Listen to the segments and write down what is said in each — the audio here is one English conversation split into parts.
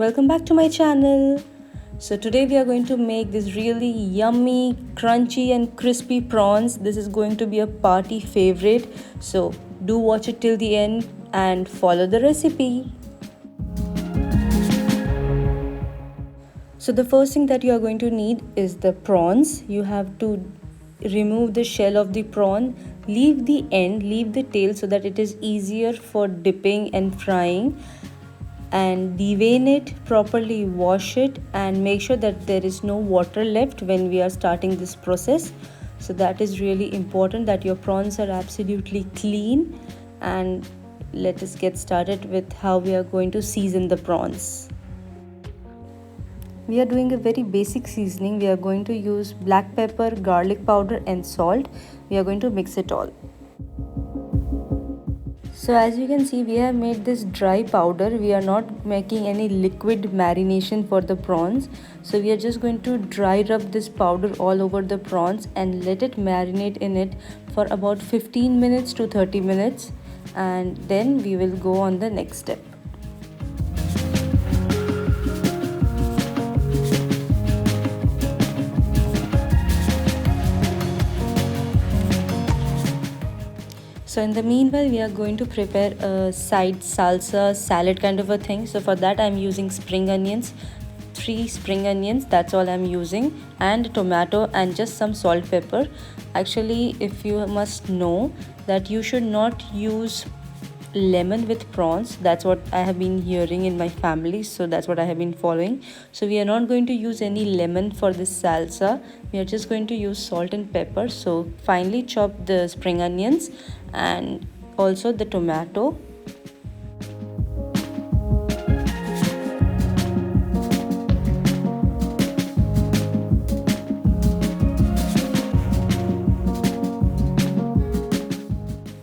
welcome back to my channel. So today we are going to make this really yummy, crunchy and crispy prawns. This is going to be a party favorite. So do watch it till the end and follow the recipe. So the first thing that you are going to need is the prawns. You have to remove the shell of the prawn, leave the end, leave the tail so that it is easier for dipping and frying, and devein it properly, wash it and make sure that there is no water left when we are starting this process. So that is really important, that your prawns are absolutely clean. And let us get started with how we are going to season the prawns. We are doing a very basic seasoning. We are going to use black pepper, garlic powder and salt. We are going to mix it all. So as you can see, we have made this dry powder. We are not making any liquid marination for the prawns. So we are just going to dry rub this powder all over the prawns and let it marinate in it for about 15 minutes to 30 minutes. And then we will go on the next step. So in the meanwhile, we are going to prepare a side salsa salad kind of a thing. So for that I'm using spring onions, 3 spring onions, that's all I'm using, and tomato and just some salt, pepper. Actually, if you must know that you should not use lemon with prawns, that's what I have been hearing in my family, so that's what I have been following. So we are not going to use any lemon for this salsa. We are just going to use salt and pepper. So finely chop the spring onions and also the tomato.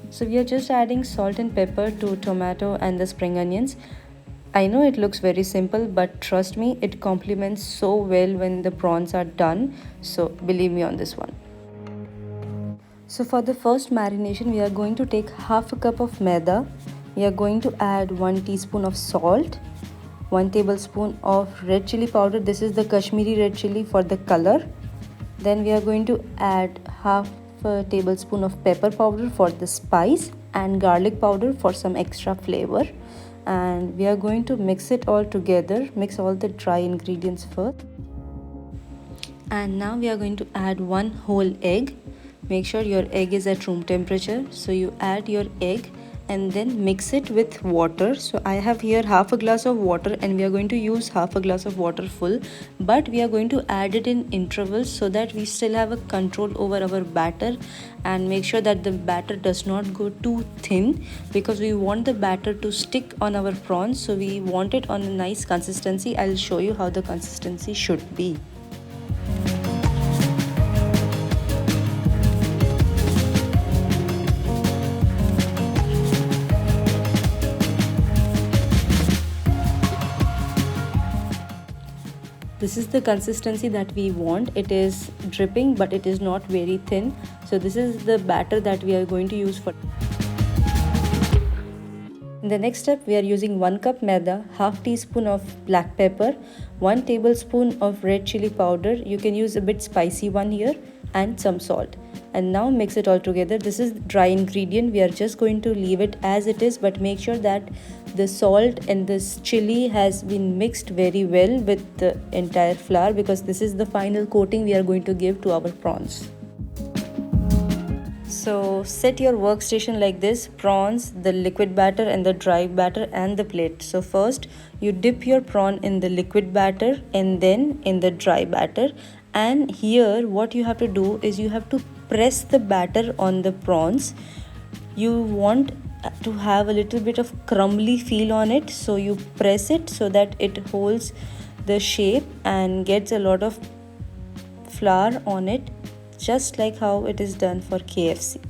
So we are just adding salt and pepper to tomato and the spring onions. I know it looks very simple, but trust me, it complements so well when the prawns are done. So believe me on this one. So for the first marination, we are going to take half a cup of maida. We are going to add 1 teaspoon of salt, 1 tablespoon of red chili powder. This is the Kashmiri red chili for the color. Then we are going to add half a tablespoon of pepper powder for the spice and garlic powder for some extra flavor. And we are going to mix it all together. Mix all the dry ingredients first. And now we are going to add 1 whole egg. Make sure your egg is at room temperature. So you add your egg and then mix it with water. So I have here half a glass of water and we are going to use half a glass of water full, but we are going to add it in intervals so that we still have a control over our batter, and make sure that the batter does not go too thin because we want the batter to stick on our prawns. So we want it on a nice consistency. I'll show you how the consistency should be. This is the consistency that we want. It is dripping, but it is not very thin. So this is the batter that we are going to use for. In the next step, we are using 1 cup maida, half teaspoon of black pepper, 1 tablespoon of red chili powder. You can use a bit spicy one here, and some salt. And now mix it all together. This is dry ingredient. We are just going to leave it as it is, but make sure that the salt and this chili has been mixed very well with the entire flour, because this is the final coating we are going to give to our prawns. So set your workstation like this: prawns, the liquid batter and the dry batter, and the plate. So first you dip your prawn in the liquid batter and then in the dry batter. And here what you have to do is you have to press the batter on the prawns. You want to have a little bit of crumbly feel on it, so you press it so that it holds the shape and gets a lot of flour on it, just like how it is done for KFC.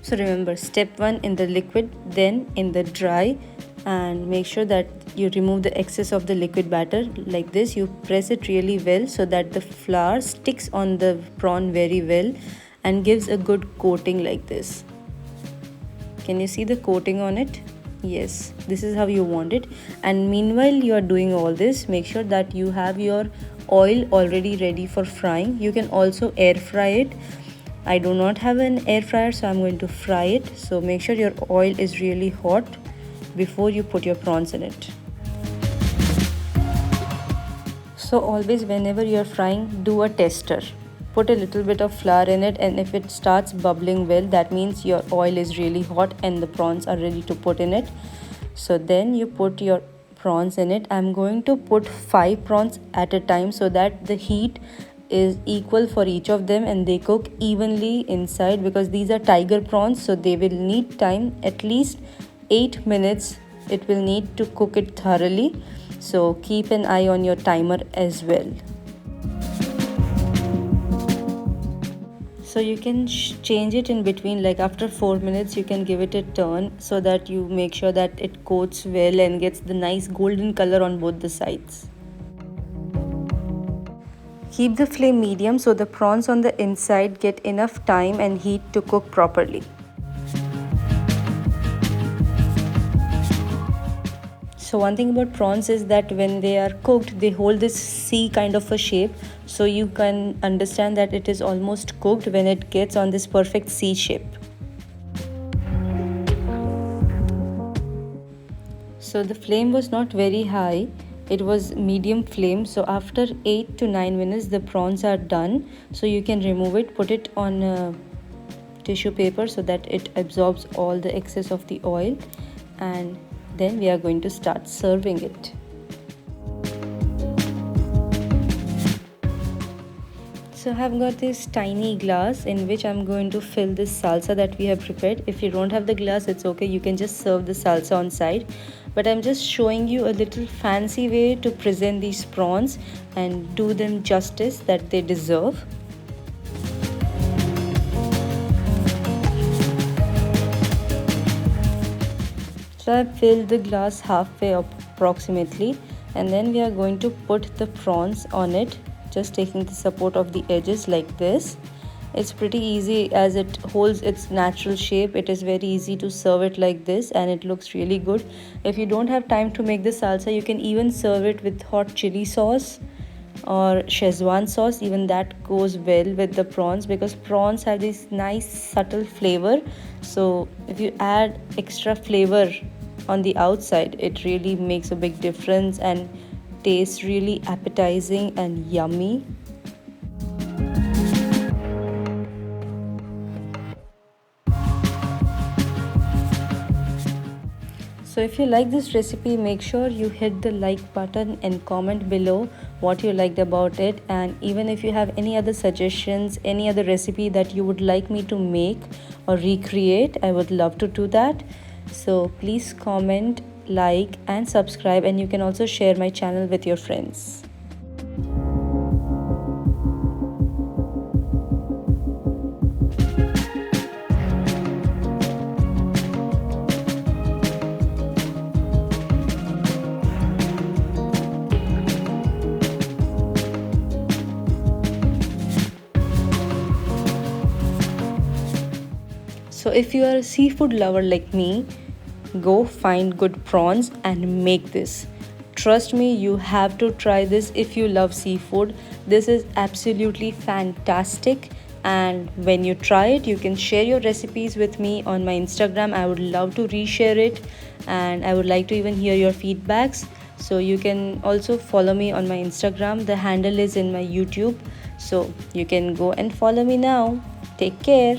So remember, step 1 in the liquid, then in the dry, and make sure that you remove the excess of the liquid batter. Like this, you press it really well so that the flour sticks on the prawn very well and gives a good coating like this. Can you see the coating on it? Yes, this is how you want it. And meanwhile you are doing all this, make sure that you have your oil already ready for frying. You can also air fry it. I do not have an air fryer, so I'm going to fry it. So make sure your oil is really hot before you put your prawns in it. So always whenever you're frying, do a tester. Put a little bit of flour in it, and if it starts bubbling well, that means your oil is really hot and the prawns are ready to put in it. So then you put your prawns in it. I'm going to put 5 prawns at a time so that the heat is equal for each of them and they cook evenly inside, because these are tiger prawns, so they will need time, at least 8 minutes it will need to cook it thoroughly. So keep an eye on your timer as well. So you can change it in between, like after 4 minutes you can give it a turn so that you make sure that it coats well and gets the nice golden color on both the sides. Keep the flame medium so the prawns on the inside get enough time and heat to cook properly. So one thing about prawns is that when they are cooked, they hold this C kind of a shape. So you can understand that it is almost cooked when it gets on this perfect C shape. So the flame was not very high. It was medium flame. So after 8 to 9 minutes, the prawns are done. So you can remove it, put it on a tissue paper so that it absorbs all the excess of the oil, and then we are going to start serving it. So I have got this tiny glass in which I'm going to fill this salsa that we have prepared. If you don't have the glass, it's okay, you can just serve the salsa on side. But I'm just showing you a little fancy way to present these prawns and do them justice that they deserve. So I filled the glass halfway up approximately, and then we are going to put the prawns on it, just taking the support of the edges like this. It's pretty easy as it holds its natural shape. It is very easy to serve it like this and it looks really good. If you don't have time to make the salsa, you can even serve it with hot chili sauce or Szechuan sauce. Even that goes well with the prawns because prawns have this nice subtle flavor. So if you add extra flavor on the outside, it really makes a big difference and tastes really appetizing and yummy. So if you like this recipe, make sure you hit the like button and comment below what you liked about it. And even if you have any other suggestions, any other recipe that you would like me to make or recreate, I would love to do that. So please comment, like and subscribe, and you can also share my channel with your friends. So if you are a seafood lover like me, go find good prawns and make this. Trust me, you have to try this if you love seafood. This is absolutely fantastic. And when you try it, you can share your recipes with me on my Instagram. I would love to reshare it, and I would like to even hear your feedbacks. So you can also follow me on my Instagram. The handle is in my YouTube. So you can go and follow me now. Take care.